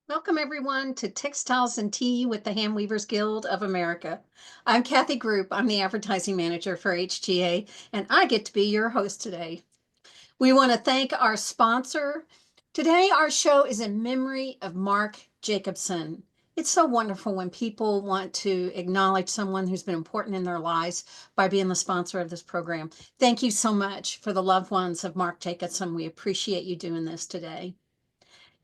Welcome everyone to Textiles and Tea with the Handweavers Guild of America. I'm Kathy Group. I'm the advertising manager for HGA, and I get to be your host today. We want to thank our sponsor. Today, our show is in memory of Mark Jacobson. It's so wonderful when people want to acknowledge someone who's been important in their lives by being the sponsor of this program. Thank you so much for the loved ones of Mark Jacobson. We appreciate you doing this today.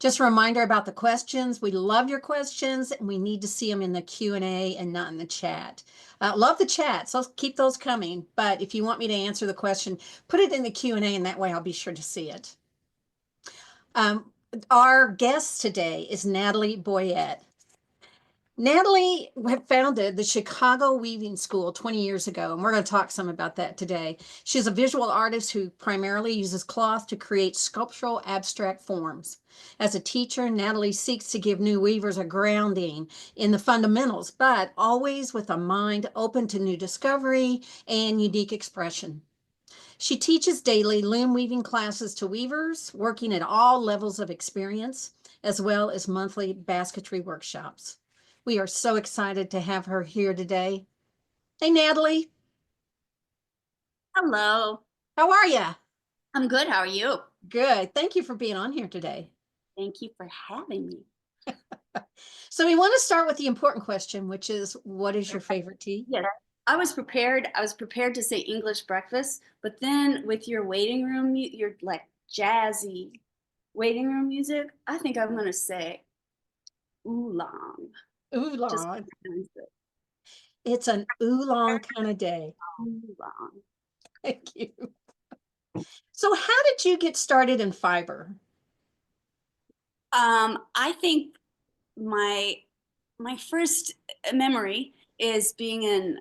Just a reminder about the questions. We love your questions and we need to see them in the Q&A and not in the chat. Love the chat, so keep those coming. But if you want me to answer the question, put it in the Q&A and that way I'll be sure to see it. Our guest today is Natalie Boyett. Natalie founded the Chicago Weaving School 20 years ago, and we're going to talk some about that today. She's a visual artist who primarily uses cloth to create sculptural abstract forms. As a teacher, Natalie seeks to give new weavers a grounding in the fundamentals, but always with a mind open to new discovery and unique expression. She teaches daily loom weaving classes to weavers, working at all levels of experience, as well as monthly basketry workshops. We are so excited to have her here today. Hey, Natalie. Hello. How are you? I'm good. How are you? Good. Thank you for being on here today. Thank you for having me. So we want to start with the important question, which is, what is your favorite tea? Yes, I was prepared. I was prepared to say English breakfast, but then with your waiting room, your like jazzy waiting room music, I think I'm gonna say oolong. Just Oolong. pronounce it. It's an oolong kind of day. Oolong. Thank you. So how did you get started in fiber? I think my my first memory is being in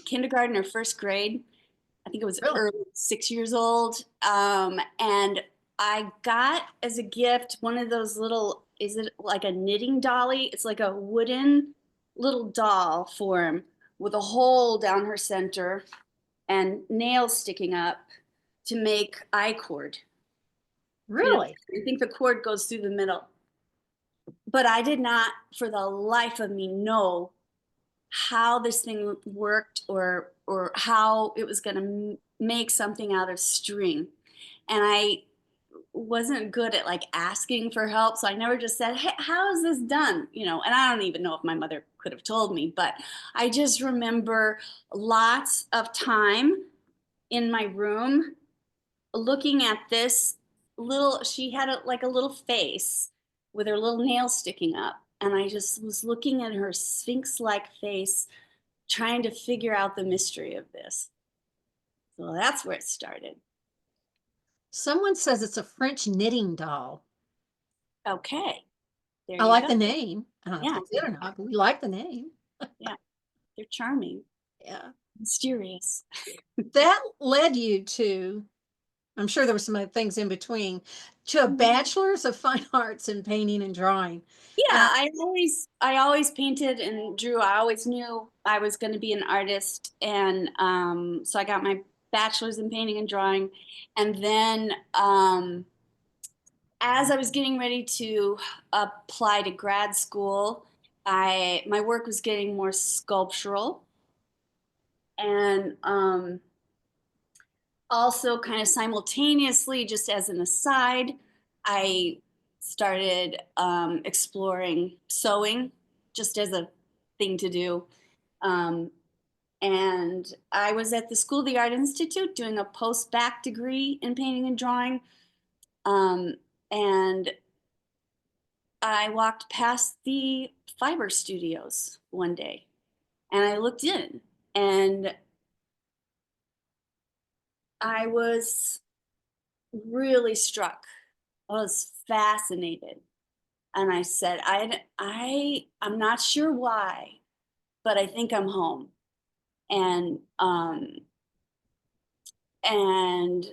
kindergarten or first grade. I think it was Really? early 6 years old. And I got as a gift one of those little, is it like a knitting dolly? It's like a wooden little doll form with a hole down her center and nails sticking up to make I-cord. You know, Really? I think the cord goes through the middle. But I did not, for the life of me, know how this thing worked or how it was going to make something out of string. And I wasn't good at like asking for help, so I never just said, hey, how is this done, and I don't even know if my mother could have told me, but I just remember lots of time in my room looking at this little, she had like a little face with her little nails sticking up, and I just was looking at her sphinx-like face trying to figure out the mystery of this. So that's where it started. Someone says it's a French knitting doll. Okay, there I you like go. the name. I don't know if Yeah, it's it or not, but we like the name. yeah, they're charming, Yeah. mysterious. That led you to, I'm sure there were some other things in between, to a bachelor's of fine arts in painting and drawing. Yeah, Uh, I always painted and drew. I always knew I was going to be an artist, and so I got my bachelor's in painting and drawing, and then as I was getting ready to apply to grad school, I my work was getting more sculptural, and also kind of simultaneously, just as an aside, I started exploring sewing just as a thing to do. Um, and I was at the School of the Art Institute doing a post-bac degree in painting and drawing. Um, and I walked past the fiber studios one day and I looked in and I was really struck. I was fascinated. And I said, I'm not sure why, but I think I'm home. And and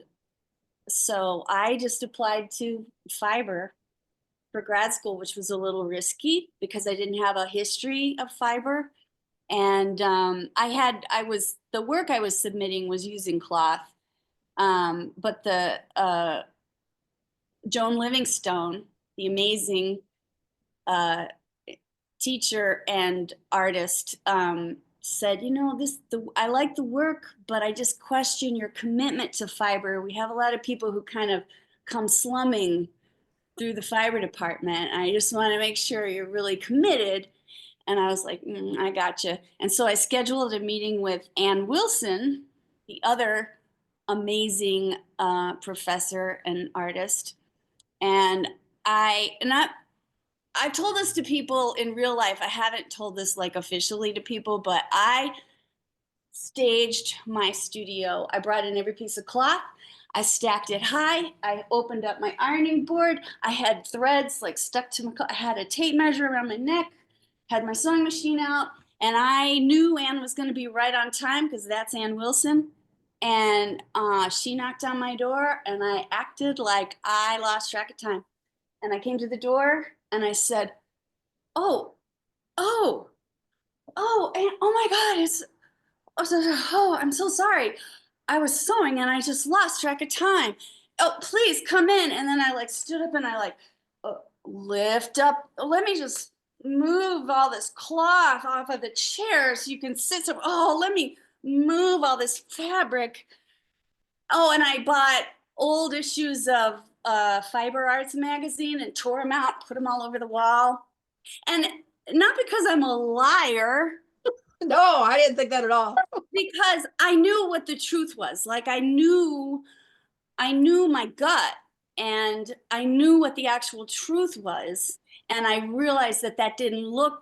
so I just applied to fiber for grad school, which was a little risky because I didn't have a history of fiber. And the work I was submitting was using cloth. But the Joan Livingstone, the amazing teacher and artist said, you know, I like the work, but I just question your commitment to fiber. We have a lot of people who kind of come slumming through the fiber department. I just want to make sure you're really committed. And I was like, I gotcha. And so I scheduled a meeting with Ann Wilson, the other amazing professor and artist. And I've told this to people in real life. I haven't told this like officially to people, but I staged my studio. I brought in every piece of cloth. I stacked it high. I opened up my ironing board. I had threads like stuck to my, I had a tape measure around my neck, had my sewing machine out, and I knew Ann was going to be right on time because that's Ann Wilson. And she knocked on my door, and I acted like I lost track of time. And I came to the door and I said, oh, oh, oh, and oh my God, I'm so sorry. I was sewing and I just lost track of time. Oh, please come in. And then I like stood up and I like lift up. Let me just move all this cloth off of the chair so you can sit. Oh, let me move all this fabric. Oh, and I bought old issues of Fiber Arts magazine and tore them out, put them all over the wall. And not because I'm a liar. No, I didn't think that at all. Because I knew what the truth was. Like I knew my gut, and I knew what the actual truth was. And I realized that that didn't look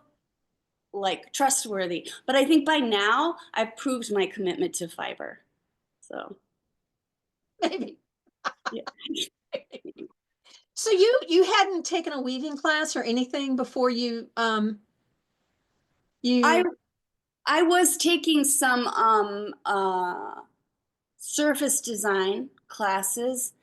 like trustworthy. But I think by now I've proved my commitment to fiber. So Maybe. yeah. So you hadn't taken a weaving class or anything before you I you I was taking some surface design classes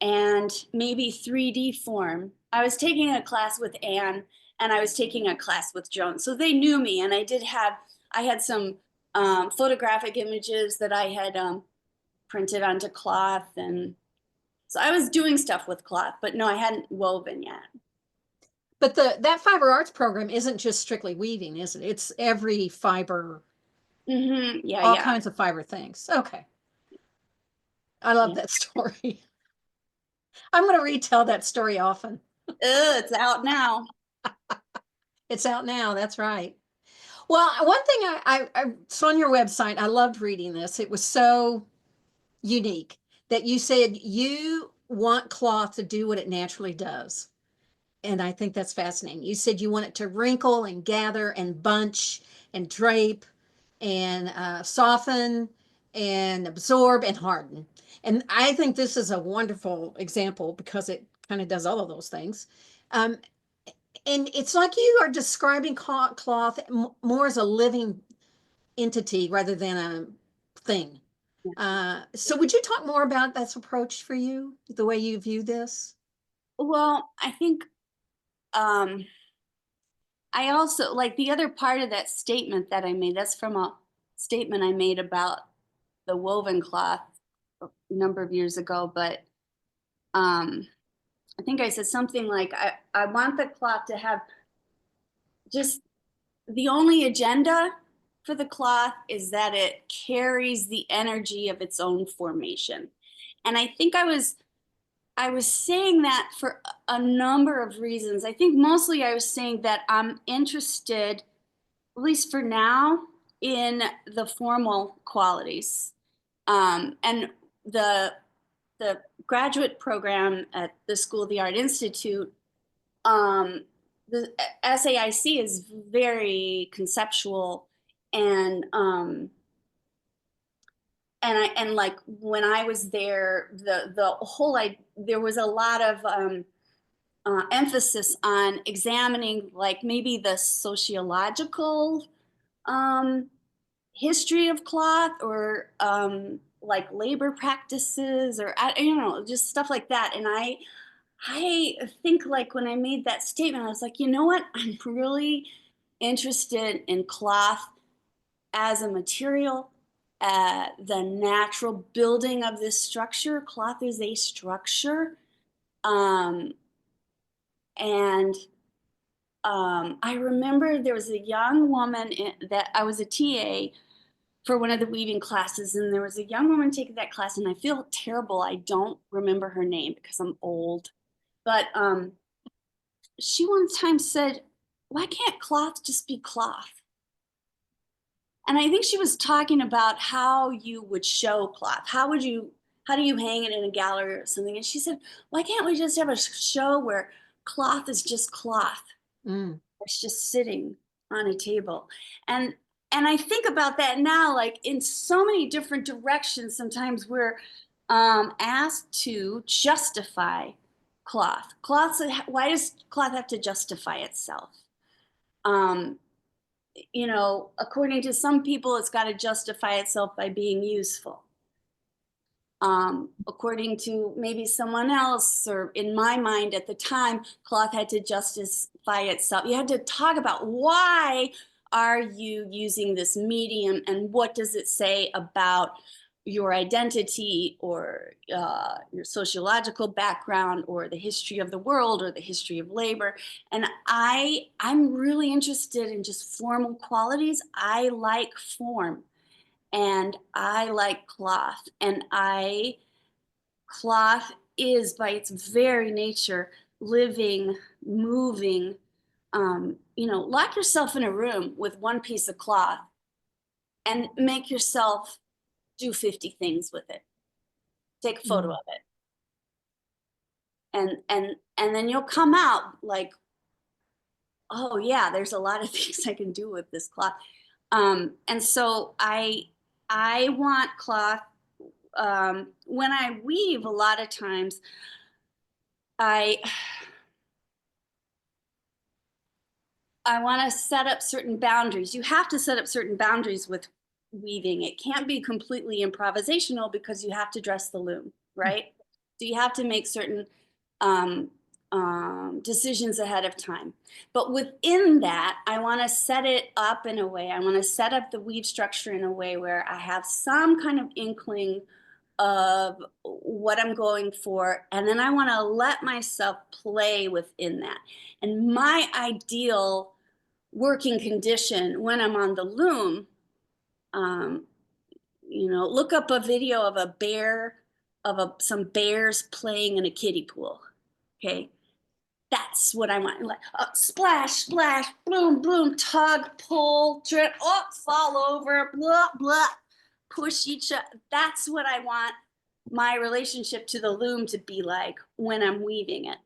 and maybe 3D form. I was taking a class with Anne and I was taking a class with Joan. So they knew me, and I had some photographic images that I had printed onto cloth. And so I was doing stuff with cloth, but no, I hadn't woven yet. but that fiber arts program isn't just strictly weaving, is it? It's every fiber, Yeah, all yeah, kinds of fiber things. Okay. I love yeah. that story. I'm going to retell that story often. It's out now. It's out now. That's right. Well, one thing I saw on your website, I loved reading this. It was so unique that you said you want cloth to do what it naturally does. And I think that's fascinating. You said you want it to wrinkle and gather and bunch and drape and soften and absorb and harden. And I think this is a wonderful example because it kind of does all of those things. Um, and it's like you are describing cloth more as a living entity rather than a thing. So would you talk more about this approach for you, the way you view this? Well, I think I also like the other part of that statement that I made. That's from a statement I made about the woven cloth a number of years ago. But I think I said something like, I want the cloth to have just the only agenda for the cloth is that it carries the energy of its own formation. And I think I was saying that for a number of reasons. I think mostly I was saying that I'm interested, at least for now, in the formal qualities. And the graduate program at the School of the Art Institute, um, the SAIC is very conceptual, and and like when I was there, the whole there was a lot of emphasis on examining like maybe the sociological um, history of cloth, or like labor practices, or you know, just stuff like that. And I think like when I made that statement, I was like, you know what? I'm really interested in cloth as a material, the natural building of this structure. Cloth is a structure. Um, and I remember there was a young woman that I was a TA for one of the weaving classes, and there was a young woman taking that class, and I feel terrible. I don't remember her name because I'm old, but she one time said, "Why can't cloth just be cloth?" And I think she was talking about how you would show cloth. How do you hang it in a gallery or something? And she said, "Why can't we just have a show where cloth is just cloth? Mm. It's just sitting on a table." And I think about that now, like in so many different directions. Sometimes we're asked to justify cloth. Why does cloth have to justify itself? Um, according to some people, it's got to justify itself by being useful. According to maybe someone else, or in my mind at the time, cloth had to justify itself. You had to talk about why are you using this medium and what does it say about your identity or your sociological background or the history of the world or the history of labor. And I'm really interested in just formal qualities. I like form and I like cloth, and cloth is by its very nature living, moving. Lock yourself in a room with one piece of cloth and make yourself do 50 things with it. Take a photo Mm. of it. And then you'll come out like, oh yeah, there's a lot of things I can do with this cloth. And so I want cloth. When I weave, a lot of times I I want to set up certain boundaries. You have to set up certain boundaries with weaving. It can't be completely improvisational because you have to dress the loom, right? So you have to make certain um, decisions ahead of time. But within that, I want to set it up in a way. I want to set up the weave structure in a way where I have some kind of inkling of what I'm going for. And then I want to let myself play within that. And my ideal working condition when I'm on the loom, um, look up a video of some bears playing in a kiddie pool. Okay. That's what I want. Like splash, splash, boom, boom, tug, pull, drip, oh, fall over, blah, blah, push each other. That's what I want my relationship to the loom to be like when I'm weaving it.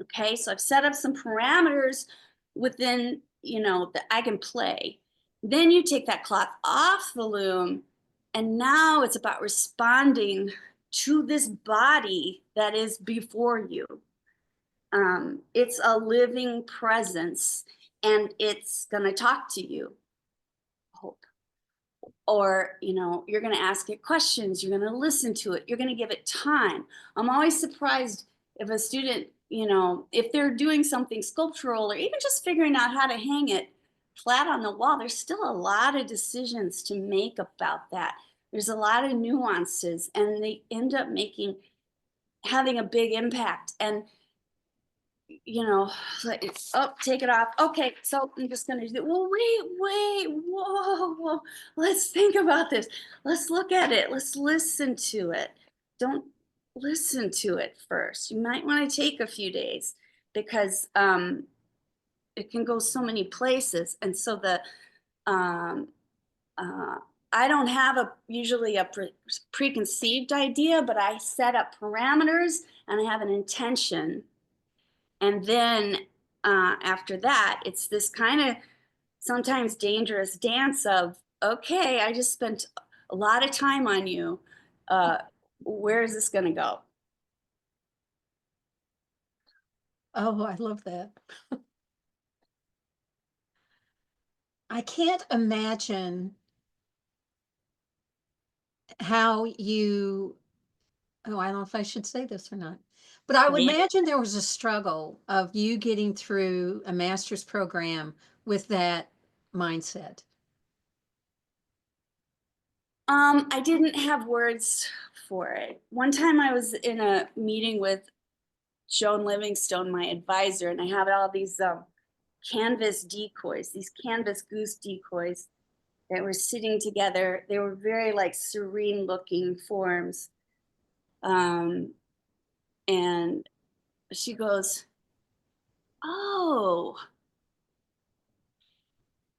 Okay, so I've set up some parameters within, that I can play. Then you take that cloth off the loom, and now it's about responding to this body that is before you. It's a living presence, and it's going to talk to you. Hope. Or, you're going to ask it questions, you're going to listen to it, you're going to give it time. I'm always surprised if a student, if they're doing something sculptural or even just figuring out how to hang it flat on the wall, there's still a lot of decisions to make about that. There's a lot of nuances, and they end up having a big impact. And take it off. Okay, so I'm just gonna do, well, wait, whoa, let's think about this. Let's look at it. Let's listen to it. Don't listen to it first. You might want to take a few days because it can go so many places. And so um, uh, I don't have usually a preconceived idea, but I set up parameters and I have an intention. And then after that, it's this kind of sometimes dangerous dance of, okay, I just spent a lot of time on you. Where is this going to go? Oh, I love that. I can't imagine how you, oh, I don't know if I should say this or not, but I would Yeah. imagine there was a struggle of you getting through a master's program with that mindset. I didn't have words for it. One time I was in a meeting with Joan Livingstone, my advisor, and I had all these canvas decoys, these canvas goose decoys that were sitting together. They were very like serene looking forms. And she goes, "Oh,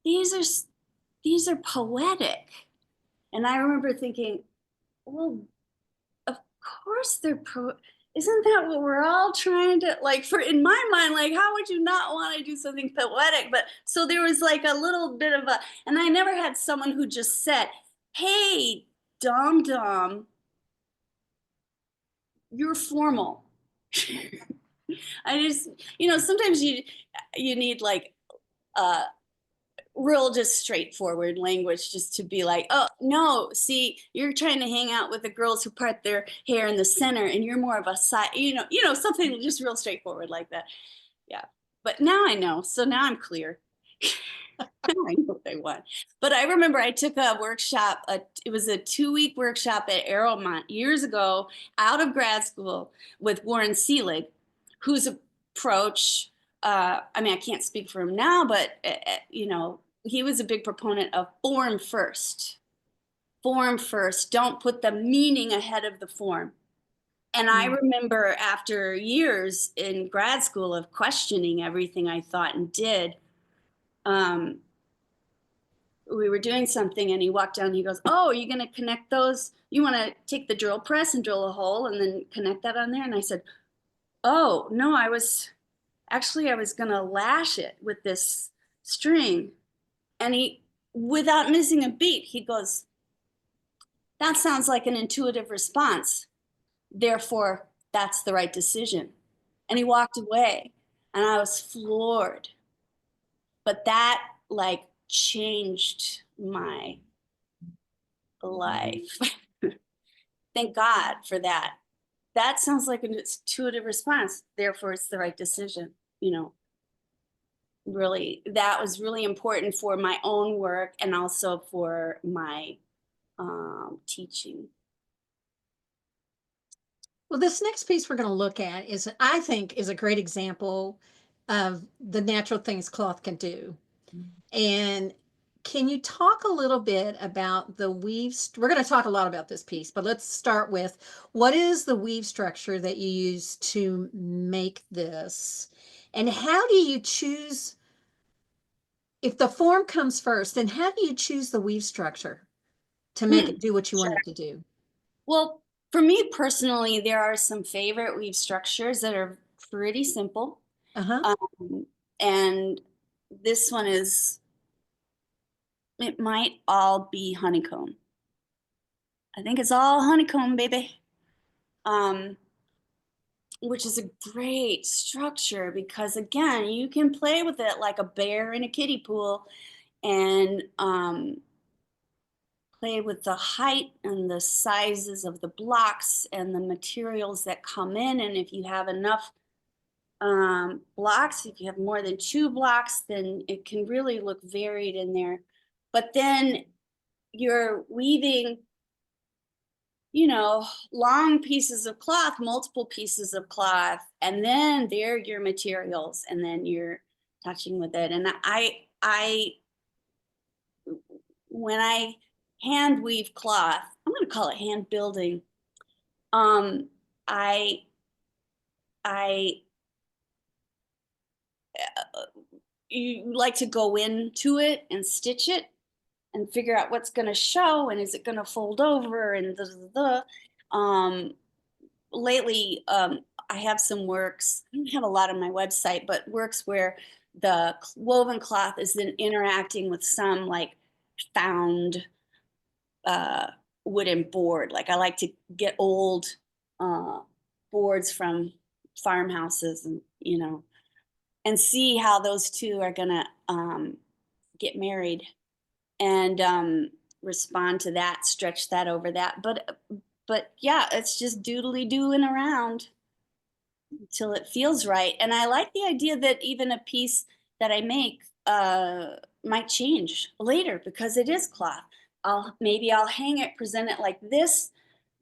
these are these are poetic." And I remember thinking, well, of course they're isn't that what we're all trying to like, for in my mind, like how would you not want to do something poetic? But so there was like a little bit of a, and I never had someone who just said, "Hey, Dom Dom, you're formal." I just, sometimes you need like real just straightforward language just to be like, "Oh no, see, you're trying to hang out with the girls who part their hair in the center and you're more of a side," something just real straightforward like that. Yeah. But now I know, so now I'm clear. I know what I want. But I remember I took a workshop, it was a 2-week workshop at Arrowmont years ago out of grad school with Warren Seelig, whose approach, I mean, I can't speak for him now, but, he was a big proponent of form first. Form first. Don't put the meaning ahead of the form. And I remember after years in grad school of questioning everything I thought and did, we were doing something and he walked down and he goes, "Oh, are you going to connect those? You want to take the drill press and drill a hole and then connect that on there?" And I said, "Oh, no, I was going to lash it with this string." And he, without missing a beat, he goes, "That sounds like an intuitive response. Therefore, that's the right decision." And he walked away and I was floored. But that like changed my life. Thank God for that. That sounds like an intuitive response. Therefore, it's the right decision. Really, that was really important for my own work and also for my teaching. Well, this next piece we're going to look at is, I think, is a great example of the natural things cloth can do. And can you talk a little bit about the weave? We're going to talk a lot about this piece, but let's start with, what is the weave structure that you use to make this? And how do you choose, if the form comes first, then how do you choose the weave structure to make it do what you want it to do? Well, for me personally, there are some favorite weave structures that are pretty simple. Uh-huh. And this one is, it might all be honeycomb. I think it's all honeycomb, baby. Which is a great structure because again, you can play with it like a bear in a kiddie pool and play with the height and the sizes of the blocks and the materials that come in. And if you have enough blocks, if you have more than 2 blocks, then it can really look varied in there. But then you're weaving, long pieces of cloth, multiple pieces of cloth, and then they're your materials, and then you're touching with it. And when I hand weave cloth, I'm going to call it hand building. I you like to go into it and stitch it and figure out what's going to show and is it going to fold over and lately I have some works. I don't have a lot on my website, but works where the woven cloth is then interacting with some like found wooden board. Like I like to get old boards from farmhouses and see how those two are gonna get married and respond to that, stretch that over that. But yeah, it's just doodly doing around until it feels right. And I like the idea that even a piece that I make might change later because it is cloth. Maybe I'll hang it, present it like this,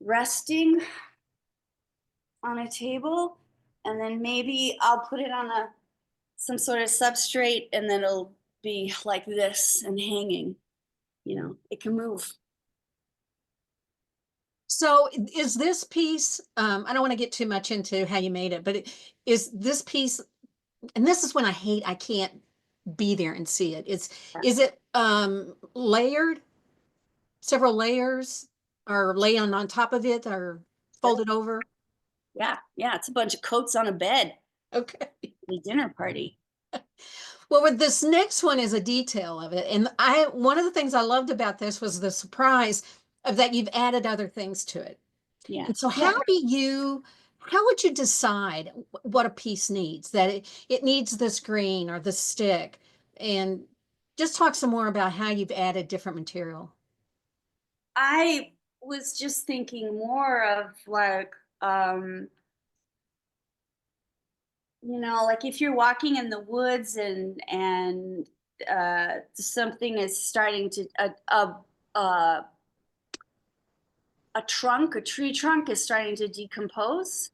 resting on a table, and then maybe I'll put it on a some sort of substrate, and then it'll be like this and hanging. It can move. So is this piece, I don't want to get too much into how you made it, but is this piece, and this is when I can't be there and see it. Is it layered, several layers, or laying on top of it, or folded over? Yeah, yeah, it's a bunch of coats on a bed. Okay. A dinner party. Well, with this next one is a detail of it. And one of the things I loved about this was the surprise of that you've added other things to it. Yeah. And so Yeah. how would you decide what a piece needs? That it needs this green or the stick? And just talk some more about how you've added different material. I was just thinking more of like, like if you're walking in the woods and something is starting to uh, a tree trunk is starting to decompose,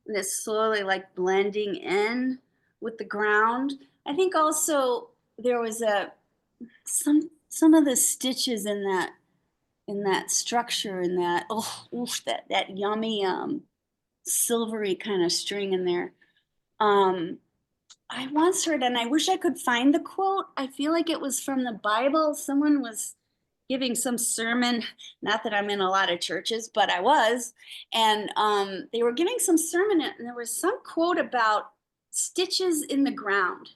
and it's slowly like blending in with the ground. I think also there was some of the stitches in that structure, in that oof, that yummy silvery kind of string in there. Um, I once heard, and I wish I could find the quote. I feel like it was from the Bible. Someone was giving some sermon. Not that I'm in a lot of churches, but I was. And they were giving some sermon, and there was some quote about stitches in the ground,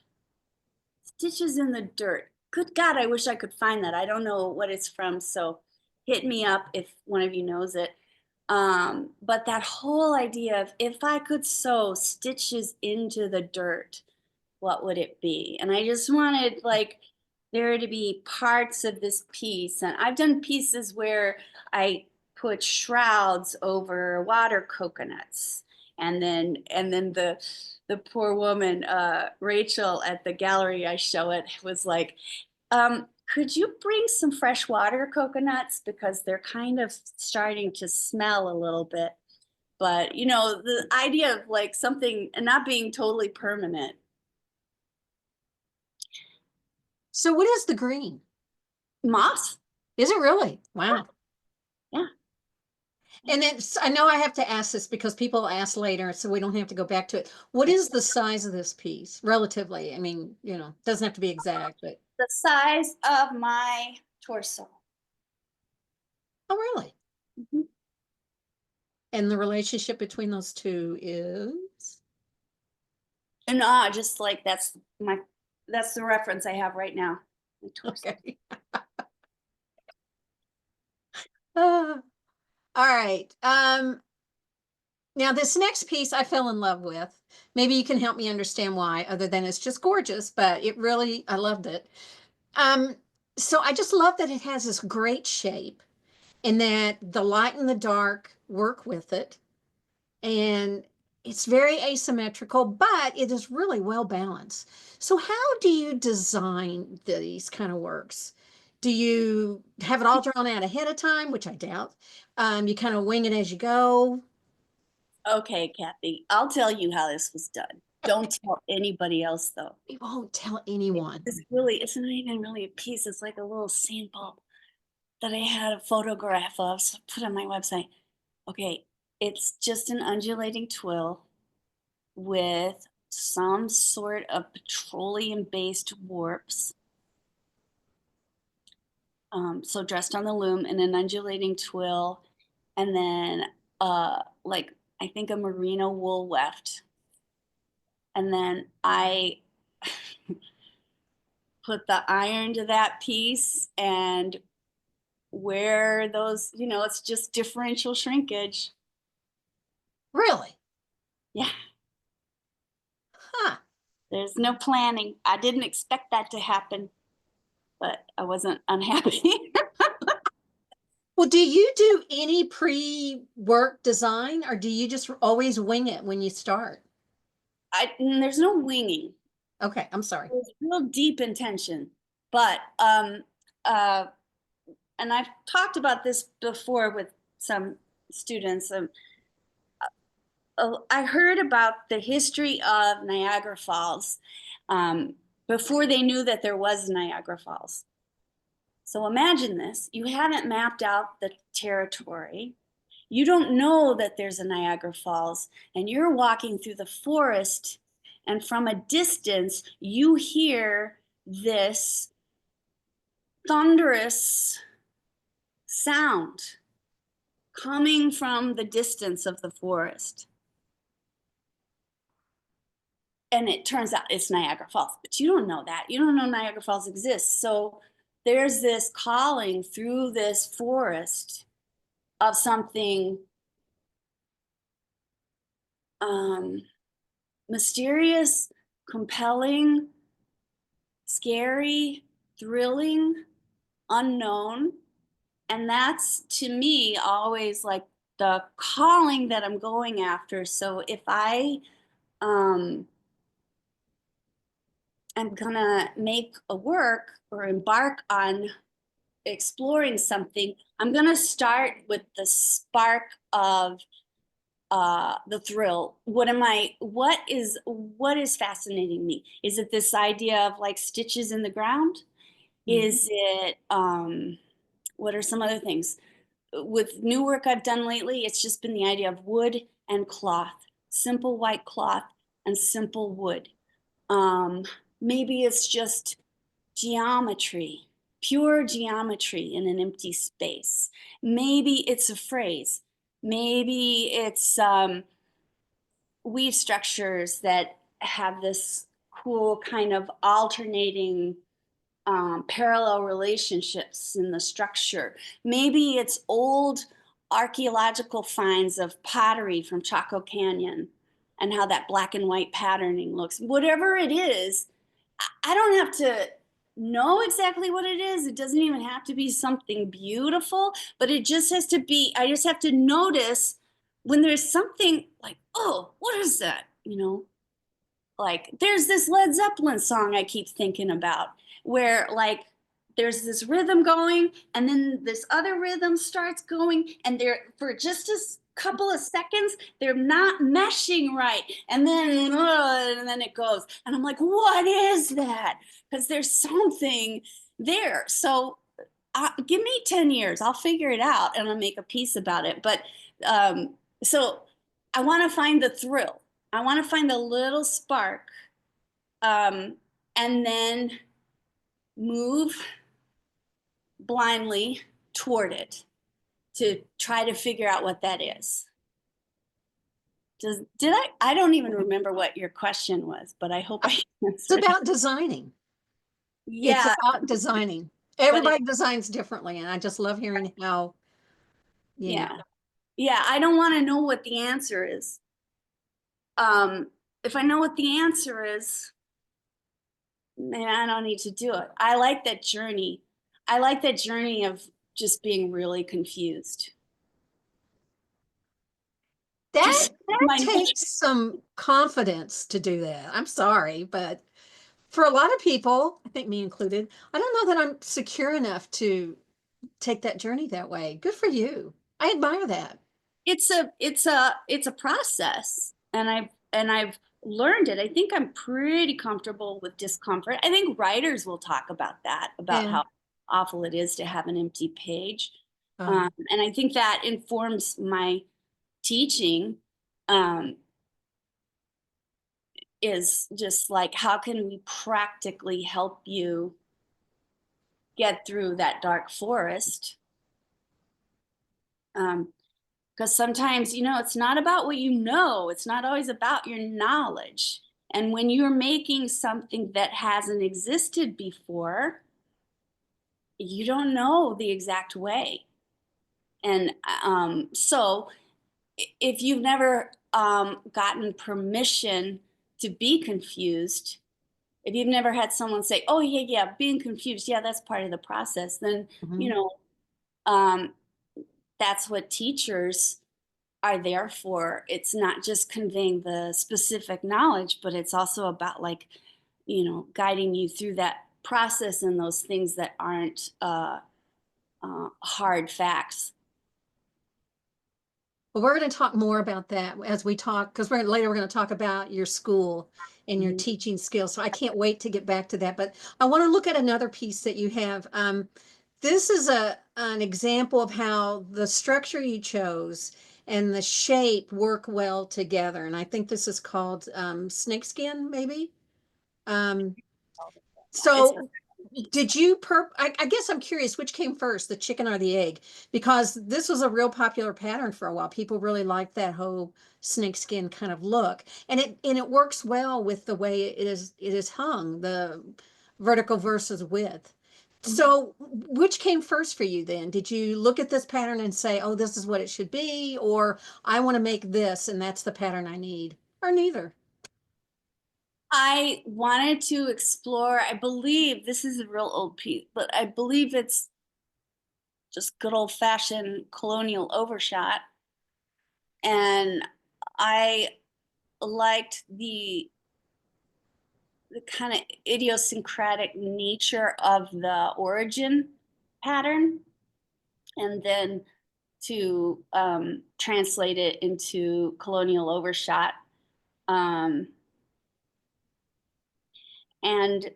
stitches in the dirt. Good God, I wish I could find that. I don't know what it's from, so hit me up if one of you knows it. But that whole idea of if I could sew stitches into the dirt, what would it be? And I just wanted like there to be parts of this piece. And I've done pieces where I put shrouds over water coconuts. And then the poor woman, Rachel at the gallery I show it was like, could you bring some fresh water coconuts because they're kind of starting to smell a little bit. But the idea of like something and not being totally permanent. So what is the green? Moss. Is it really? Wow. Yeah. And it's, I know I have to ask this because people ask later, so we don't have to go back to it. What is the size of this piece relatively? I mean, doesn't have to be exact, but. The size of my torso. Oh, really? Mhm. And the relationship between those two is? And just like that's the reference I have right now. My torso. Okay. Ah, all right. Now this next piece I fell in love with. Maybe you can help me understand why, other than it's just gorgeous, but I loved it. Um, so I just love that it has this great shape and that the light and the dark work with it. And it's very asymmetrical, but it is really well balanced. So how do you design these kind of works? Do you have it all drawn out ahead of time, which I doubt? You kind of wing it as you go. Okay, Kathy, I'll tell you how this was done. Don't tell anybody else though. We won't tell anyone. It's not even really a piece. It's like a little sample that I had a photograph of, so I put on my website. Okay, it's just an undulating twill with some sort of petroleum-based warps. So dressed on the loom and an undulating twill, and then like I think a merino wool weft. And then I put the iron to that piece and wear those, it's just differential shrinkage. Really? Yeah, Huh. there's no planning. I didn't expect that to happen, but I wasn't unhappy. Well, do you do any pre-work design or do you just always wing it when you start? There's no winging. Okay, I'm sorry. There's real deep intention, but uh, and I've talked about this before with some students. I heard about the history of Niagara Falls before they knew that there was Niagara Falls. So imagine this, you haven't mapped out the territory. You don't know that there's a Niagara Falls, and you're walking through the forest, and from a distance, you hear this thunderous sound coming from the distance of the forest. And it turns out it's Niagara Falls, but you don't know that. You don't know Niagara Falls exists. So there's this calling through this forest of something mysterious, compelling, scary, thrilling, unknown. And that's, to me, always like the calling that I'm going after. So if I am gonna make a work or embark on exploring something, I'm gonna start with the spark of the thrill. What is fascinating me? Is it this idea of like stitches in the ground? Is it what are some other things? With new work I've done lately, it's just been the idea of wood and cloth, simple white cloth and simple wood. Maybe it's just geometry, pure geometry in an empty space. Maybe it's a phrase. Maybe it's weave structures that have this cool kind of alternating parallel relationships in the structure. Maybe it's old archaeological finds of pottery from Chaco Canyon and how that black and white patterning looks. Whatever it is, I don't have to know exactly what it is. It doesn't even have to be something beautiful, but it just has to be, I just have to notice when there's something like, oh, what is that? You know, like there's this Led Zeppelin song I keep thinking about where like there's this rhythm going and then this other rhythm starts going and they're for just a couple of seconds they're not meshing right and then it goes and I'm like, what is that? Because there's something there. So give me 10 years, I'll figure it out and I'll make a piece about it. But so I want to find the thrill. I want to find the little spark and then move blindly toward it to try to figure out what that is. I don't even remember what your question was, but I hope I It's answered it. about designing. It's Yeah, about designing. but Everybody designs differently, and I just love hearing how, you know. yeah. Yeah, I don't want to know what the answer is. If I know what the answer is, man, I don't need to do it. I like that journey. I like that journey of just being really confused. That Just my nature. takes some confidence to do that. I'm sorry, but for a lot of people, I think me included, I don't know that I'm secure enough to take that journey that way. Good for you. I admire that. It's a process, and I've learned it. I think I'm pretty comfortable with discomfort. I think writers will talk about that, about Yeah. how awful it is to have an empty page. Um, And I think that informs my teaching, um, is just like, how can we practically help you get through that dark forest? Because sometimes, you know, it's not about what you know, it's not always about your knowledge. And when you're making something that hasn't existed before, you don't know the exact way. And so if you've never gotten permission to be confused, if you've never had someone say, oh, yeah, yeah, being confused, yeah, that's part of the process, then, you mhm. know, um, that's what teachers are there for. It's not just conveying the specific knowledge, but it's also about like, you know, guiding you through that process and those things that aren't hard facts. Well, we're going to talk more about that as we talk, because later we're going to talk about your school and your Mhm. teaching skills. So I can't wait to get back to that. But I want to look at another piece that you have. This is an example of how the structure you chose and the shape work well together. And I think this is called snakeskin, maybe. Um, It's so did you I guess I'm curious, which came first, the chicken or the egg? Because this was a real popular pattern for a while. People really liked that whole snakeskin kind of look. And it works well with the way it is hung, the vertical versus width. So which came first for you then? Did you look at this pattern and say, oh, this is what it should be, or I want to make this and that's the pattern I need, or neither? I wanted to explore, I believe this is a real old piece, but I believe it's just good old fashioned colonial overshot. And I liked the kind of idiosyncratic nature of the origin pattern, and then to translate it into colonial overshot. Um, and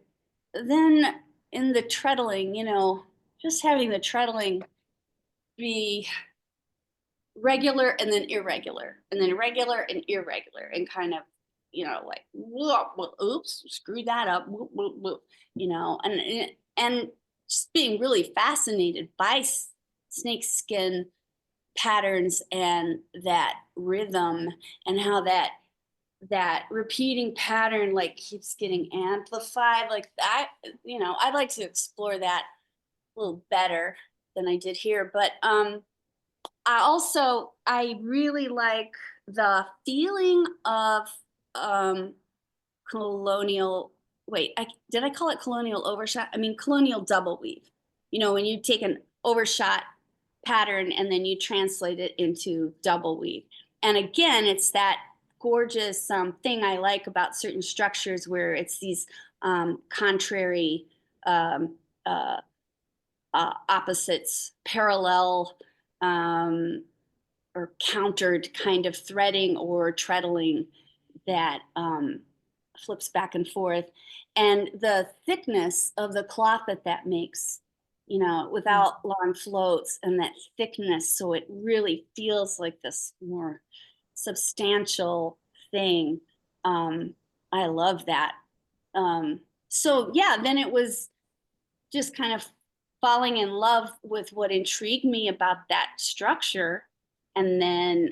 then in the treadling, just having the treadling be regular and then irregular and then regular and irregular and kind of, like, well, oops, screwed that up, and just being really fascinated by snakeskin patterns and that rhythm, and how that repeating pattern like keeps getting amplified like that. I'd like to explore that a little better than I did here. But I really like the feeling of um colonial, wait, did I call it colonial overshot? I mean colonial double weave. When you take an overshot pattern and then you translate it into double weave. And again, it's that gorgeous thing I like about certain structures where it's these contrary um, uh, opposites, parallel um, or countered kind of threading or treadling that flips back and forth. And the thickness of the cloth that makes, without long floats, and that thickness, so it really feels like this more substantial thing. I love that. So yeah, then it was just kind of falling in love with what intrigued me about that structure, and then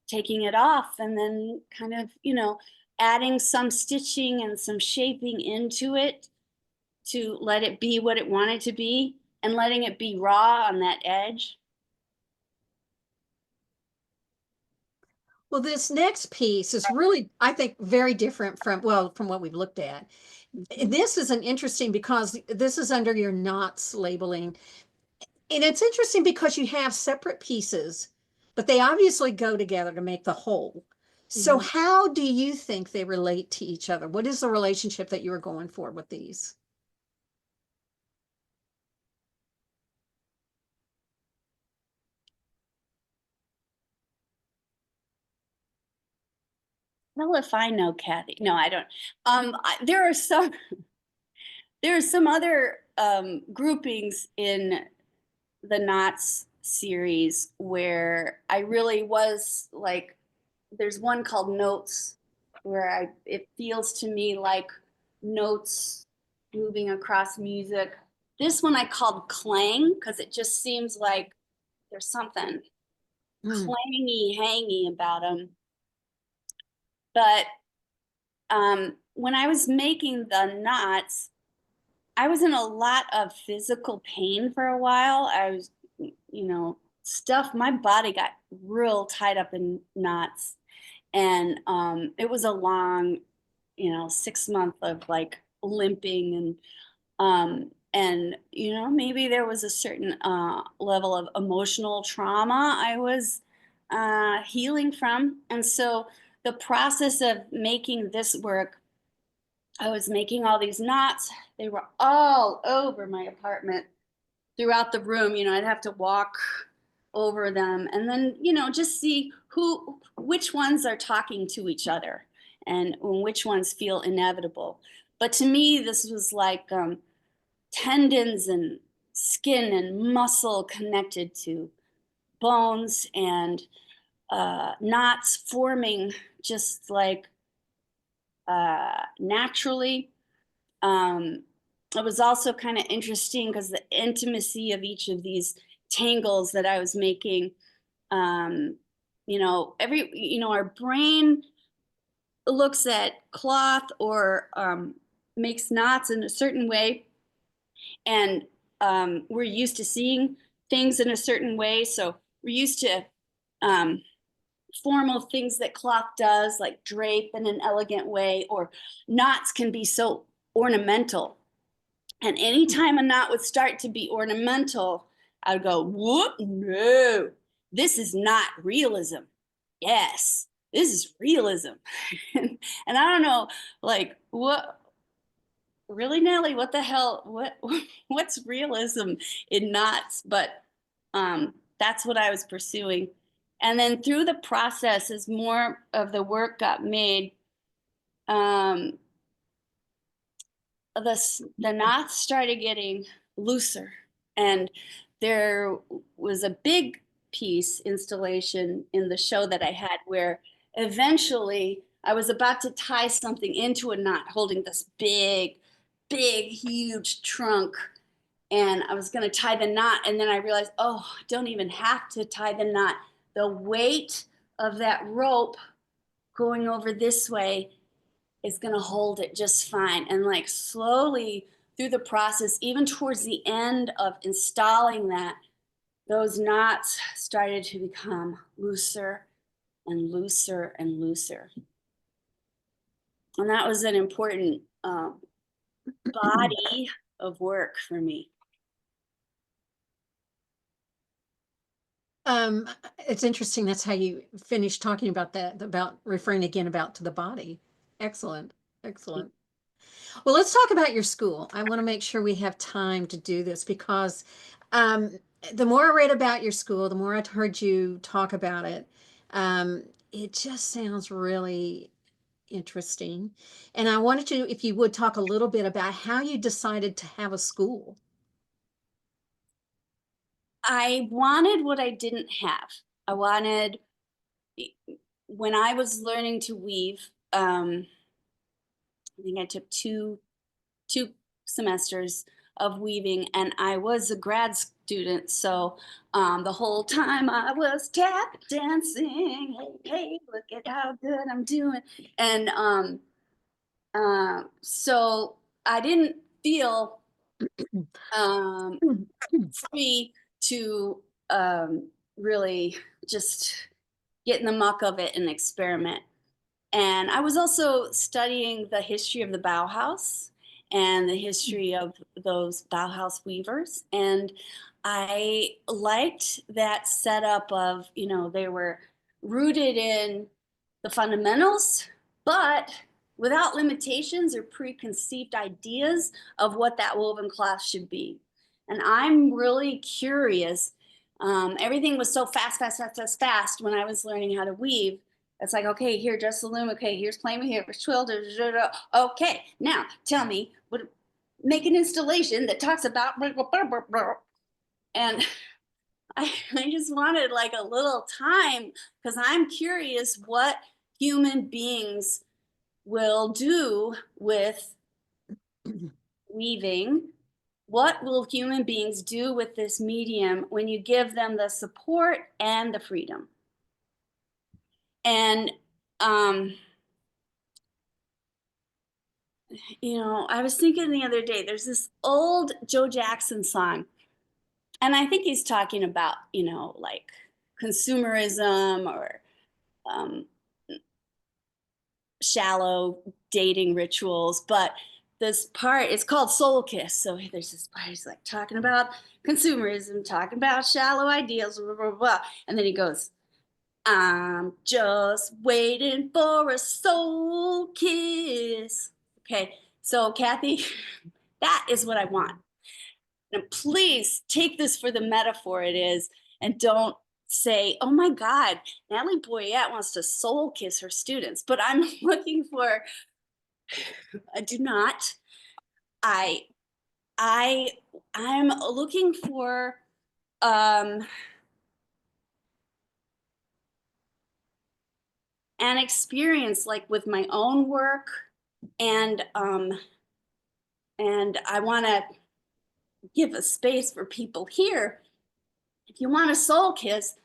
taking it off, and then kind of, adding some stitching and some shaping into it to let it be what it wanted to be, and letting it be raw on that edge. Well, this next piece is really, I think, very different from what we've looked at. This is an interesting because this is under your knots labeling. And it's interesting because you have separate pieces, but they obviously go together to make the whole. So Mhm. how do you think they relate to each other? What is the relationship that you were going for with these? Well, if I know, Kathy. No, I don't. There are some other groupings in the Knots series where I really was like, there's one called Notes, where it feels to me like notes moving across music. This one I called Clang because it just seems like there's something Hmm. clangy, hangy about them. But when I was making the knots, I was in a lot of physical pain for a while. I was, my body got real tied up in knots. And it was a long, 6 month of like limping, and maybe there was a certain level of emotional trauma I was healing from. And so the process of making this work, I was making all these knots. They were all over my apartment, throughout the room. I'd have to walk over them, and then, just see which ones are talking to each other and which ones feel inevitable. But to me, this was like tendons and skin and muscle connected to bones, and knots forming just like naturally. It was also kind of interesting because the intimacy of each of these tangles that I was making, our brain looks at cloth or makes knots in a certain way, and we're used to seeing things in a certain way. So we're used to formal things that cloth does, like drape in an elegant way, or knots can be so ornamental. And anytime a knot would start to be ornamental, I would go, whoop, no, this is not realism. Yes, this is realism. And I don't know, like, what, really, Nellie, what the hell, what's realism in knots? But that's what I was pursuing. And then through the process, as more of the work got made, the knots started getting looser, and there was a big piece installation in the show that I had where eventually I was about to tie something into a knot holding this big, huge trunk, and I was going to tie the knot, and then I realized, oh, I don't even have to tie the knot. The weight of that rope going over this way is going to hold it just fine. And like slowly through the process, even towards the end of installing that, those knots started to become looser and looser and looser. And that was an important body of work for me. It's interesting. That's how you finished talking about that, about referring again about to the body. Excellent. Excellent. Well, let's talk about your school. I want to make sure we have time to do this because um, the more I read about your school, the more I heard you talk about it. It just sounds really interesting. And I wanted you, if you would talk a little bit about how you decided to have a school. I wanted what I didn't have. I wanted, when I was learning to weave, I think I took two semesters of weaving, and I was a grad student. So the whole time I was tap dancing, hey, look at how good I'm doing. And so I didn't feel free to really just get in the muck of it and experiment. And I was also studying the history of the Bauhaus and the history of those Bauhaus weavers. And I liked that setup of, they were rooted in the fundamentals, but without limitations or preconceived ideas of what that woven cloth should be. And I'm really curious. Everything was so fast when I was learning how to weave. It's like, okay, here, just the loom. Okay, here's plain, here's twill. Okay, now tell me, make an installation that talks about, and I just wanted like a little time because I'm curious what human beings will do with weaving. What will human beings do with this medium when you give them the support and the freedom? And I was thinking the other day, there's this old Joe Jackson song, and I think he's talking about, like consumerism or shallow dating rituals. But this part, it's called Soul Kiss. So there's this part, he's like talking about consumerism, talking about shallow ideals, blah, blah, blah. And then he goes, I'm just waiting for a soul kiss. Okay, so Kathy, that is what I want. And please take this for the metaphor it is, and don't say, oh my God, Natalie Boyett wants to soul kiss her students, but I'm looking for, I do not. I I I'm looking for um an experience like with my own work, and I want to give a space for people here. If you want a soul kiss,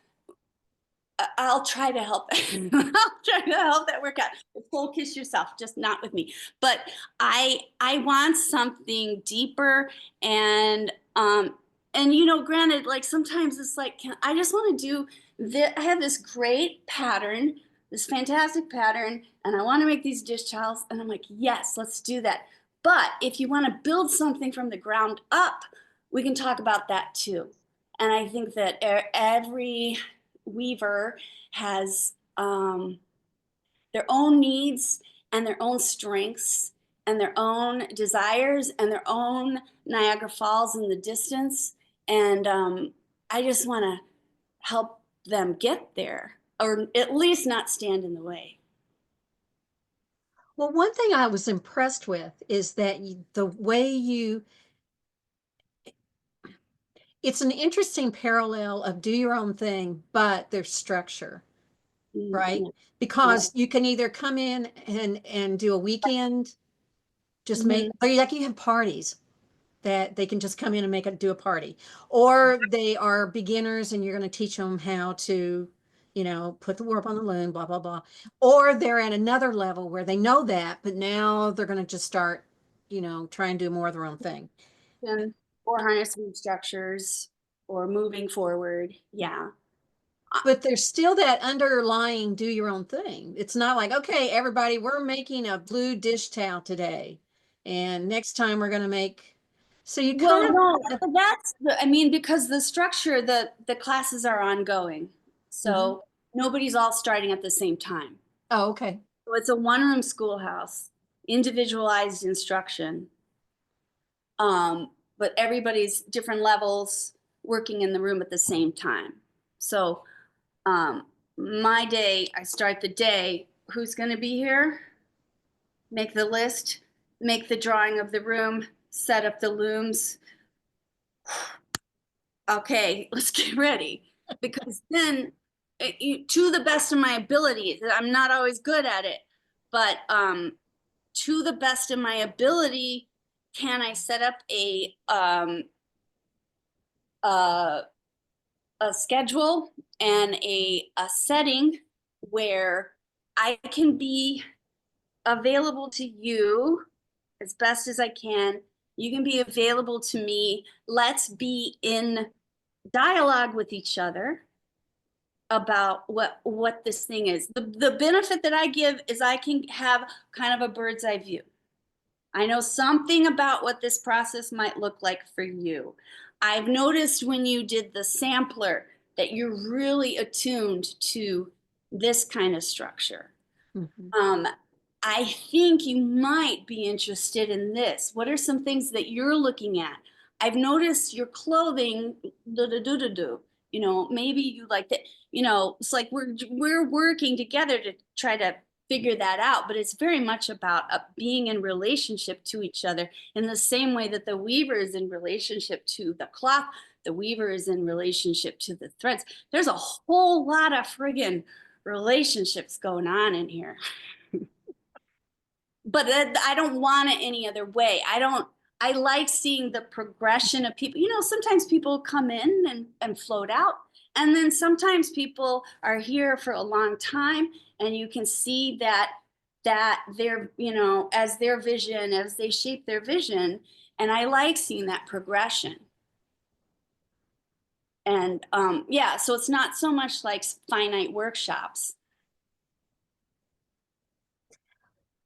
I'll try to help. I'll try to help that work out. Soul kiss yourself, just not with me. But I want something deeper, and granted, like sometimes it's like I just want to do this. I have this great pattern, this fantastic pattern, and I want to make these dish towels, and I'm like, yes, let's do that. But if you want to build something from the ground up, we can talk about that too. And I think that every weaver has their own needs and their own strengths and their own desires and their own Niagara Falls in the distance. And I just want to help them get there, or at least not stand in the way. Well, one thing I was impressed with is that the way it's an interesting parallel of do your own thing, but there's structure, right? Yeah. Because you can either come in and do a weekend, just make, Mhm. or like you have parties that they can just come in and do a party, or they are beginners and you're going to teach them how to, put the warp on the loom, blah, blah, blah. Or they're at another level where they know that, but now they're going to just start, try and do more of their own thing. And or harness weave structures or moving forward. Yeah. But there's still that underlying do your own thing. It's not like, okay, everybody, we're making a blue dish towel today. And next time we're going to make, so you Well, kind no, of, that's I mean, because the structure, the classes are ongoing. Mhm. So nobody's all starting at the same time. Oh, okay. So it's a one-room schoolhouse, individualized instruction. But everybody's different levels working in the room at the same time. So my day, I start the day, who's going to be here? Make the list, make the drawing of the room, set up the looms. Okay, let's get ready. Because then, to the best of my ability, I'm not always good at it, but to the best of my ability, can I set up a, a schedule and a setting where I can be available to you as best as I can. You can be available to me. Let's be in dialogue with each other about what this thing is. The benefit that I give is I can have kind of a bird's eye view. I know something about what this process might look like for you. I've noticed when you did the sampler that you're really attuned to this kind of structure. Mhm. I think you might be interested in this. What are some things that you're looking at? I've noticed your clothing, maybe you like that, it's like we're working together to try to figure that out, but it's very much about being in relationship to each other in the same way that the weaver is in relationship to the cloth, the weaver is in relationship to the threads. There's a whole lot of friggin' relationships going on in here. But I don't want it any other way. I like seeing the progression of people. Sometimes people come in and float out. And then sometimes people are here for a long time, and you can see that they're, as their vision, as they shape their vision. And I like seeing that progression. And yeah, so it's not so much like finite workshops.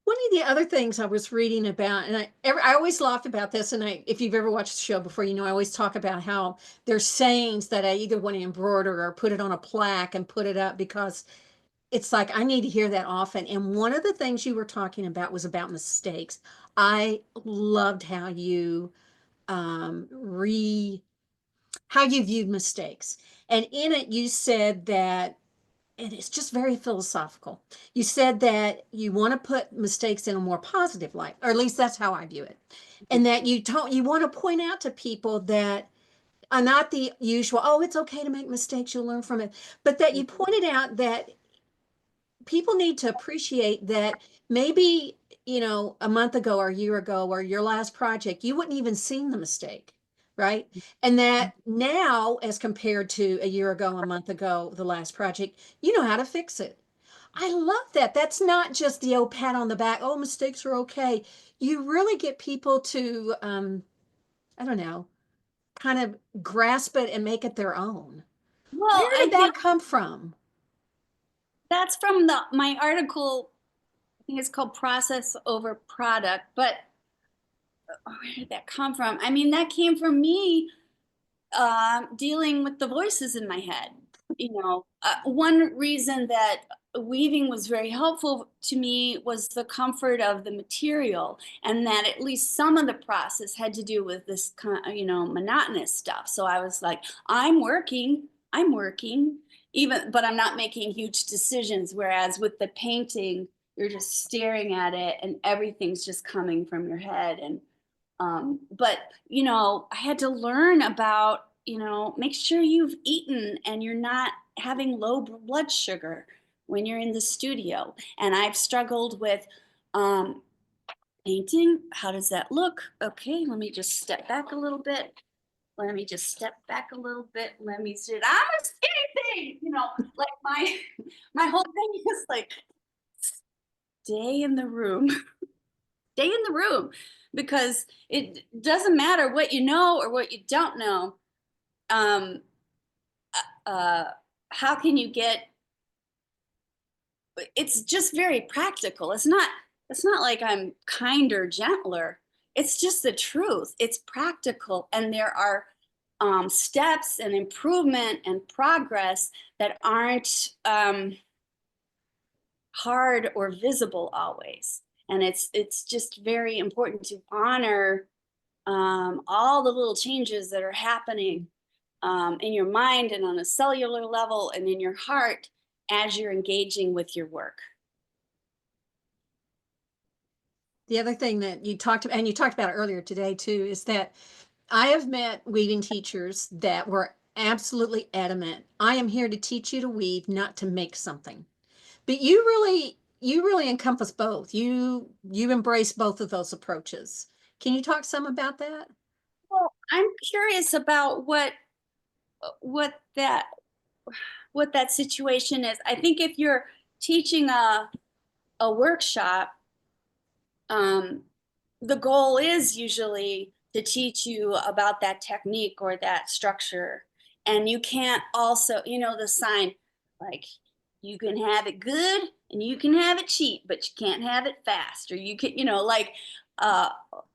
One of the other things I was reading about, and I always laugh about this, and if you've ever watched the show before, I always talk about how there's sayings that I either want to embroider or put it on a plaque and put it up because it's like I need to hear that often. And one of the things you were talking about was about mistakes. I loved how you how you viewed mistakes. And in it, you said that, and it's just very philosophical. You said that you want to put mistakes in a more positive light, or at least that's how I view it. And that you want to point out to people that are not the usual, oh, it's okay to make mistakes, you'll learn from it. But that you pointed out that people need to appreciate that maybe, a month ago or a year ago or your last project, you wouldn't even seen the mistake, right? And that now, as compared to a year ago, a month ago, the last project, you know how to fix it. I love that. That's not just the old pat on the back, oh, mistakes are okay. You really get people to, I don't know, kind of grasp it and make it their own. Well, Where I did that think come from? that's from my article. I think it's called Process Over Product, but where did that come from? I mean, that came from me dealing with the voices in my head. One reason that weaving was very helpful to me was the comfort of the material, and that at least some of the process had to do with this monotonous stuff. So I was like, I'm working, even, but I'm not making huge decisions. Whereas with the painting, you're just staring at it, and everything's just coming from your head. And but I had to learn about, make sure you've eaten and you're not having low blood sugar when you're in the studio. And I've struggled with um, painting. How does that look? Okay, let me just step back a little bit. Let me just step back a little bit. Let me sit. I'm a skinny thing, like my whole thing is like, stay in the room. Stay in the room, because it doesn't matter what you know or what you don't know. Um, how can you get? It's just very practical. It's not like I'm kinder, gentler. It's just the truth. It's practical, and there are steps and improvement and progress that aren't hard or visible always. And it's just very important to honor all the little changes that are happening in your mind and on a cellular level and in your heart as you're engaging with your work. The other thing that you talked about, and you talked about it earlier today too, is that I have met weaving teachers that were absolutely adamant. I am here to teach you to weave, not to make something. But you really encompass both. You embrace both of those approaches. Can you talk some about that? Well, I'm curious about what that what that situation is. I think if you're teaching a workshop, um, the goal is usually to teach you about that technique or that structure. And you can't also, the sign, like, you can have it good and you can have it cheap, but you can't have it fast. Or you can, like, uh,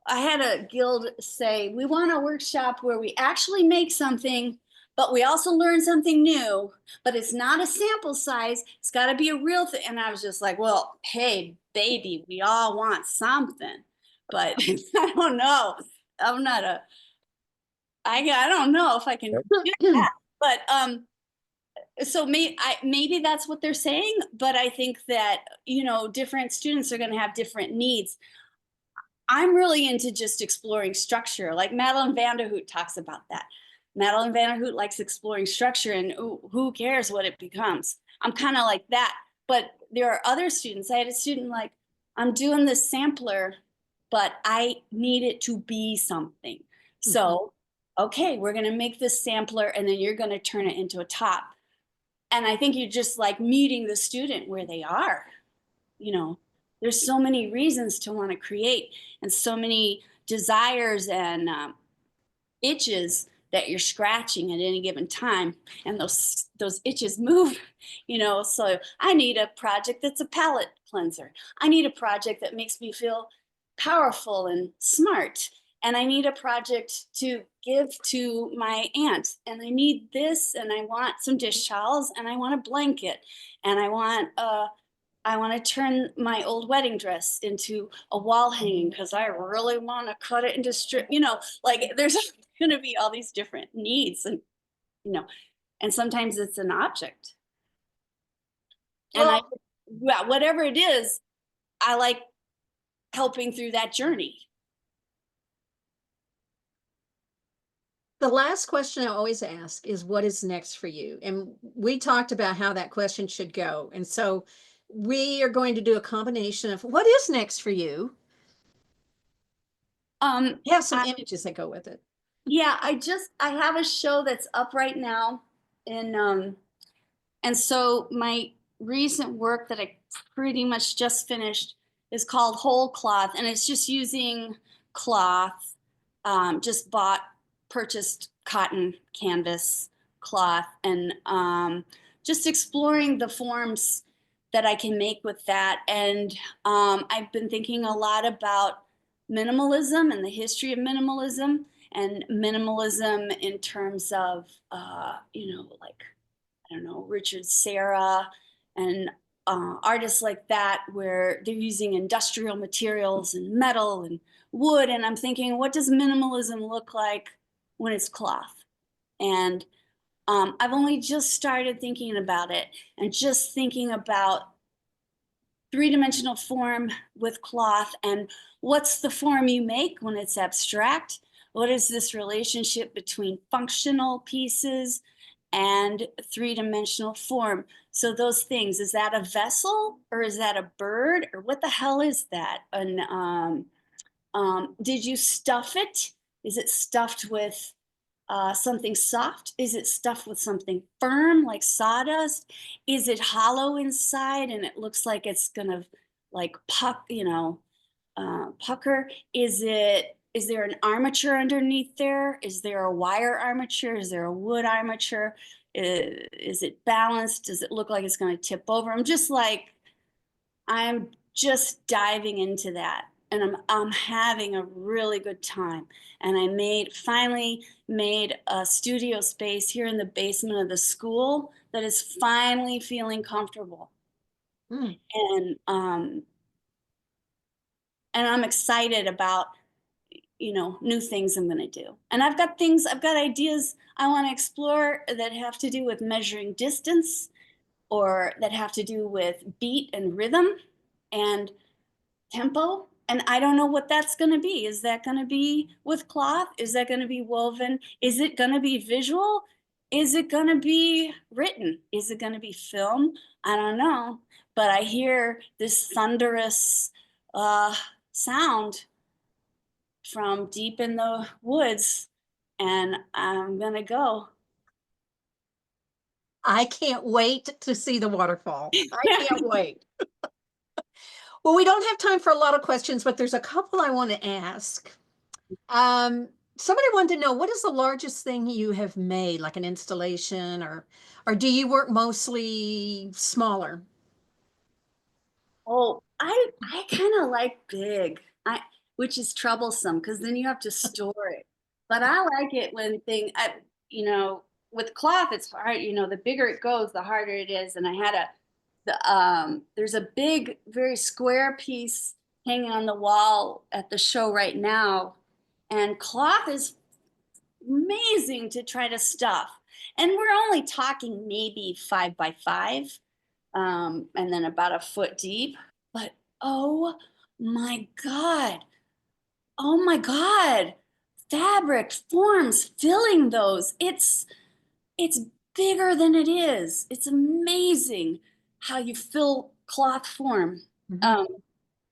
I had a guild say, we want a workshop where we actually make something, but we also learn something new, but it's not a sample size. It's got to be a real thing. And I was just like, well, hey, baby, we all want something, but I don't know. I'm not a, I don't know if I can do that. But so maybe that's what they're saying, but I think that different students are going to have different needs. I'm really into just exploring structure, like Madeline Vanderhoot talks about that. Madeline Vanderhoot likes exploring structure, and who cares what it becomes. I'm kind of like that. But there are other students. I had a student like, I'm doing this sampler, but I need it to be something. So, okay, we're going to make this sampler, and then you're going to turn it into a top. And I think you're just like meeting the student where they are. There's so many reasons to want to create, and so many desires and itches that you're scratching at any given time, and those itches move. So I need a project that's a palette cleanser. I need a project that makes me feel powerful and smart, and I need a project to give to my aunt, and I need this, and I want some dish towels, and I want a blanket, and I want to turn my old wedding dress into a wall hanging because I really want to cut it into strip, like there's going to be all these different needs, and, you know, and sometimes it's an object. And yeah, whatever it is, I like helping through that journey. The last question I always ask is, what is next for you? And we talked about how that question should go. And so we are going to do a combination of what is next for you. You have some images that go with it. Yeah, I have a show that's up right now, and so my recent work that I pretty much just finished is called Whole Cloth, and it's just using cloth, just purchased cotton canvas cloth, and just exploring the forms that I can make with that. And I've been thinking a lot about minimalism and the history of minimalism, and minimalism in terms of, like, I don't know, Richard Serra and artists like that, where they're using industrial materials and metal and wood. And I'm thinking, what does minimalism look like when it's cloth? And I've only just started thinking about it, and just thinking about three-dimensional form with cloth, and what's the form you make when it's abstract? What is this relationship between functional pieces and three-dimensional form? So those things, is that a vessel, or is that a bird, or what the hell is that? And did you stuff it? Is it stuffed with something soft? Is it stuffed with something firm like sawdust? Is it hollow inside and it looks like it's gonna like pucker? Is there an armature underneath there? Is there a wire armature? Is there a wood armature? Is it balanced? Does it look like it's going to tip over? I'm just diving into that, and I'm having a really good time. And I finally made a studio space here in the basement of the school that is finally feeling comfortable. Mm. And I'm excited about, new things I'm going to do. And I've got ideas I want to explore that have to do with measuring distance, or that have to do with beat and rhythm and tempo. And I don't know what that's going to be. Is that going to be with cloth? Is that going to be woven? Is it going to be visual? Is it going to be written? Is it going to be film? I don't know. But I hear this thunderous sound from deep in the woods, and I'm going to go. I can't wait to see the waterfall. I can't wait. Well, we don't have time for a lot of questions, but there's a couple I want to ask. Somebody wanted to know, what is the largest thing you have made, like an installation, or do you work mostly smaller? Oh, I kind of like big, which is troublesome because then you have to store it. But I like it when with cloth, it's hard. The bigger it goes, the harder it is. And I had there's a big, very square piece hanging on the wall at the show right now, and cloth is amazing to try to stuff. And we're only talking maybe 5 by 5, and then about a foot deep. But oh my God, oh my God, fabric forms filling those. It's bigger than it is. It's amazing how you fill cloth form. Mhm.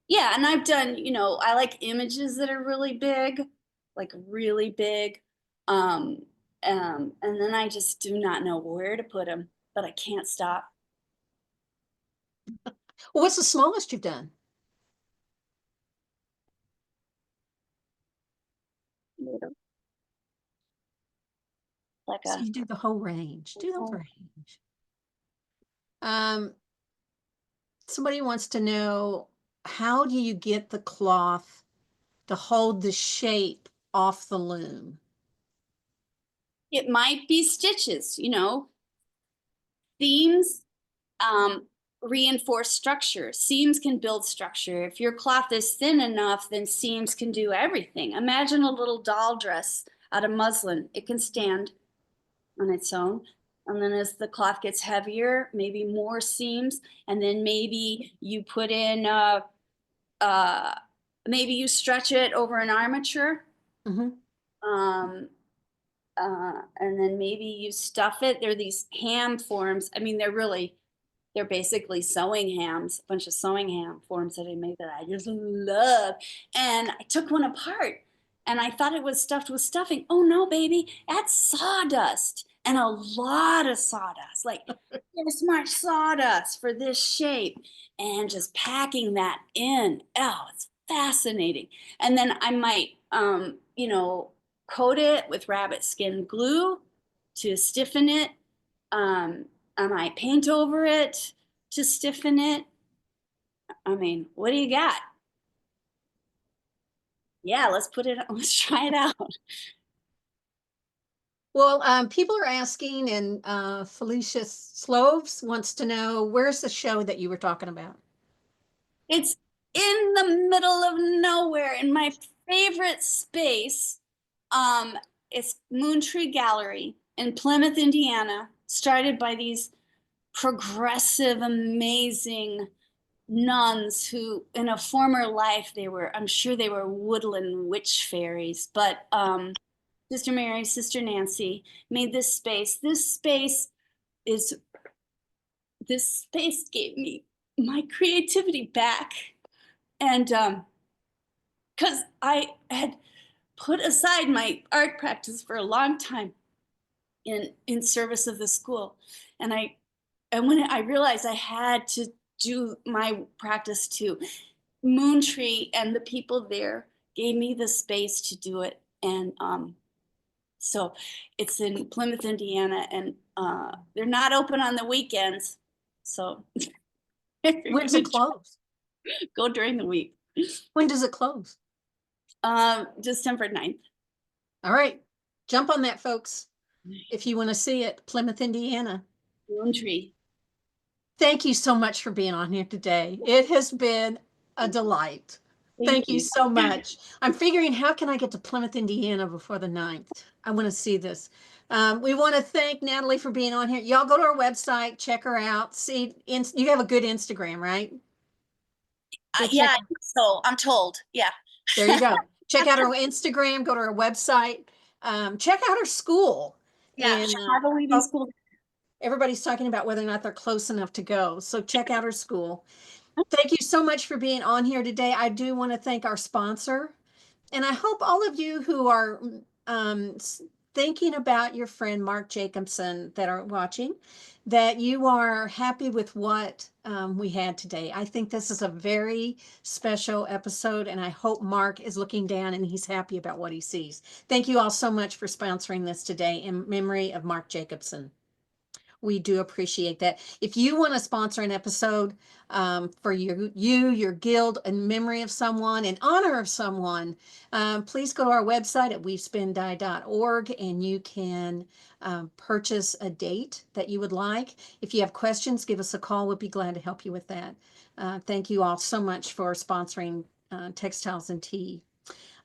Yeah, and I've done, I like images that are really big, like really big. And then I just do not know where to put them, but I can't stop. Well, what's the smallest you've done? Like So a you do the whole range. Do the whole range. Um, Somebody wants to know, how do you get the cloth to hold the shape off the loom? It might be stitches, seams, reinforce structure. Seams can build structure. If your cloth is thin enough, then seams can do everything. Imagine a little doll dress out of muslin. It can stand on its own. And then as the cloth gets heavier, maybe more seams, and then maybe you put in, maybe you stretch it over an armature. Mhm. And then maybe you stuff it. There are these ham forms. I mean, they're basically sewing hams, a bunch of sewing ham forms that I made that I just love. And I took one apart and I thought it was stuffed with stuffing. Oh no, baby, that's sawdust, and a lot of sawdust. Like this much sawdust for this shape, and just packing that in. Oh, it's fascinating. And then I might, coat it with rabbit skin glue to stiffen it. I might paint over it to stiffen it. I mean, what do you got? Yeah, let's try it out. Well, people are asking, and Felicia Sloves wants to know, where's the show that you were talking about? It's in the middle of nowhere in my favorite space. Um, it's Moontree Gallery in Plymouth, Indiana, started by these progressive, amazing nuns who in a former life I'm sure they were woodland witch fairies, but Sister Mary, Sister Nancy made is this space gave me my creativity back. And because I had put aside my art practice for a long time in service of the school. And when I realized I had to do my practice too, Moontree and the people there gave me the space to do it. And so it's in Plymouth, Indiana, and they're not open on the weekends. So if you're When's it gonna close? go during the week. When does it close? December 9th. All right, jump on that, folks. If you want to see it, Plymouth, Indiana. Moontree. Thank you so much for being on here today. It has been a delight. Thank Thank you you. so much. I'm figuring, how can I get to Plymouth, Indiana before the 9th? I want to see this. We want to thank Natalie for being on here. Y'all go to our website, check her out. See, you have a good Instagram, right? Go Yeah, check. I think so. I'm told. Yeah. There you go. Check out her Instagram, go to her website, check out her school. Yeah, And Chicago Weaving School. everybody's talking about whether or not they're close enough to go. So check out her school. Thank you so much for being on here today. I do want to thank our sponsor. And I hope all of you who are thinking about your friend Mark Jacobson that are watching, that you are happy with what we had today. I think this is a very special episode, and I hope Mark is looking down and he's happy about what he sees. Thank you all so much for sponsoring this today in memory of Mark Jacobson. We do appreciate that. If you want to sponsor an episode for your guild, in memory of someone, in honor of someone, please go to our website at weavespindye.org, and you can purchase a date that you would like. If you have questions, give us a call. We'll be glad to help you with that. Thank you all so much for sponsoring Textiles and Tea.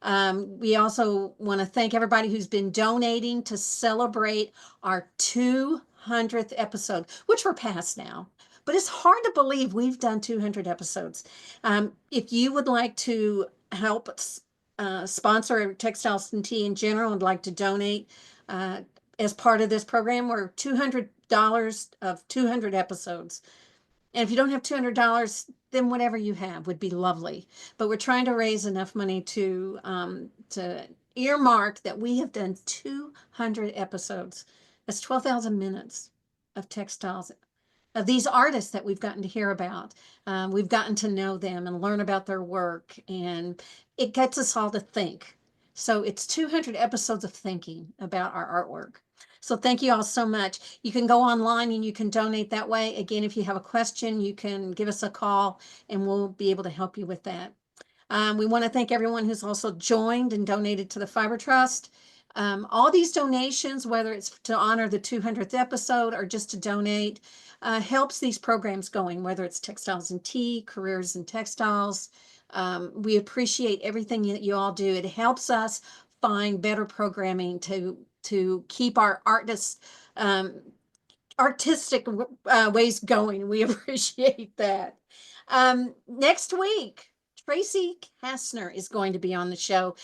We also want to thank everybody who's been donating to celebrate our 200th episode, which we're past now. But it's hard to believe we've done 200 episodes. If you would like to help sponsor Textiles and Tea in general and like to donate as part of this program, we're $200 of 200 episodes. And if you don't have $200, then whatever you have would be lovely. But we're trying to raise enough money to earmark that we have done 200 episodes. That's 12,000 minutes of textiles, of these artists that we've gotten to hear about. We've gotten to know them and learn about their work, and it gets us all to think. So it's 200 episodes of thinking about our artwork. So thank you all so much. You can go online and you can donate that way. Again, if you have a question, you can give us a call and we'll be able to help you with that. We want to thank everyone who's also joined and donated to the Fiber Trust. All these donations, whether it's to honor the 200th episode or just to donate, helps these programs going, whether it's Textiles and Tea, Careers in Textiles. We appreciate everything that you all do. It helps us find better programming to keep our artists artistic ways going. We appreciate that. Next week, Tracy Kastner is going to be on the show.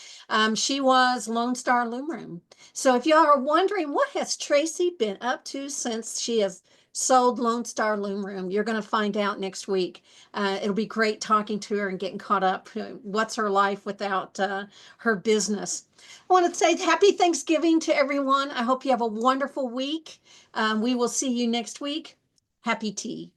She was Lone Star Loom Room. So if y'all are wondering what has Tracy been up to since she has sold Lone Star Loom Room, you're going to find out next week. It'll be great talking to her and getting caught up. What's her life without her business? I want to say happy Thanksgiving to everyone. I hope you have a wonderful week. We will see you next week. Happy tea.